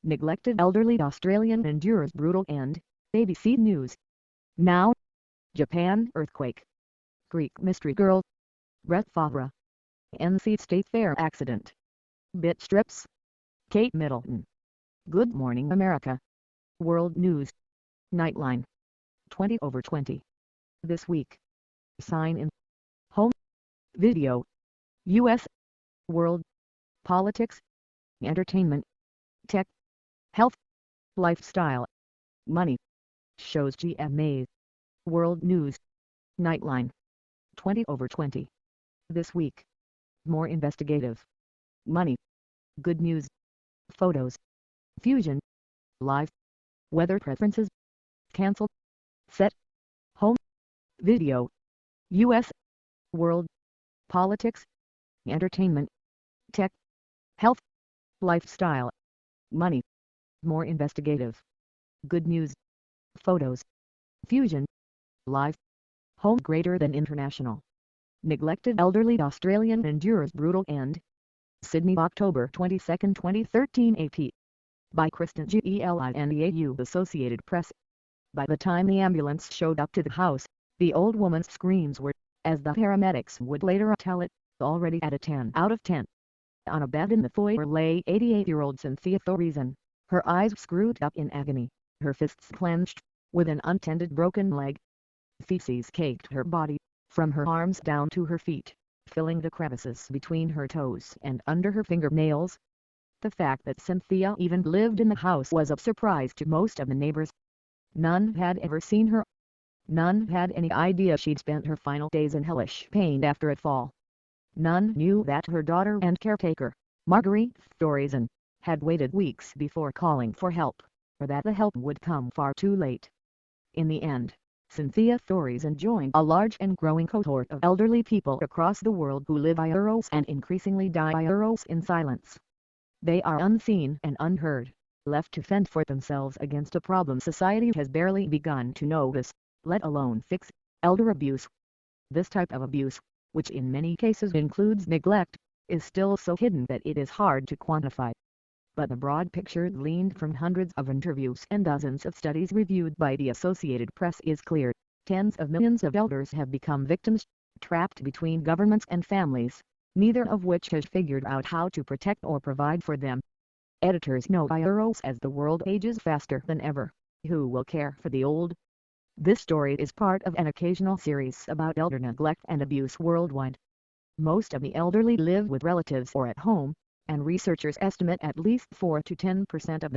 Neglected elderly Australian endures brutal end. ABC News. Now. Japan earthquake. Greek mystery girl. Brett Favre. NC State Fair accident. Bit strips. Kate Middleton. Good Morning America. World News. Nightline. 20/20. This week. Sign in. Home. Video. U.S. World. Politics. Entertainment. Tech. Health. Lifestyle. Money. Shows GMAs. World News. Nightline. 20/20. This week. More investigative. Money. Good news. Photos. Fusion. Live. Weather preferences. Cancel. Set. Home. Video. U.S. World. Politics. Entertainment. Tech. Health. Lifestyle. Money. More investigative. Good news. Photos. Fusion. Live. Home greater than international. Neglected elderly Australian endures brutal end. Sydney, October 22, 2013. AP. By Kristen Gelineau. Associated Press. By the time the ambulance showed up to the house, the old woman's screams were, as the paramedics would later tell it, already at a 10 out of 10. On a bed in the foyer lay 88-year-old Cynthia Thoresen, her eyes screwed up in agony, her fists clenched, with an untended broken leg. Feces caked her body, from her arms down to her feet, filling the crevices between her toes and under her fingernails. The fact that Cynthia even lived in the house was a surprise to most of the neighbors. None had ever seen her. None had any idea she'd spent her final days in hellish pain after a fall. None knew that her daughter and caretaker, Marguerite Thoresen, had waited weeks before calling for help, or that the help would come far too late. In the end, Cynthia Thoresen joined a large and growing cohort of elderly people across the world who live IROs and increasingly die IROs in silence. They are unseen and unheard, left to fend for themselves against a problem society has barely begun to notice, let alone fix: elder abuse. This type of abuse, which in many cases includes neglect, is still so hidden that it is hard to quantify. But the broad picture gleaned from hundreds of interviews and dozens of studies reviewed by the Associated Press is clear. Tens of millions of elders have become victims, trapped between governments and families, neither of which has figured out how to protect or provide for them. Editors know IROs as the world ages faster than ever. Who will care for the old? This story is part of an occasional series about elder neglect and abuse worldwide. Most of the elderly live with relatives or at home, and researchers estimate at least 4 to 10% of them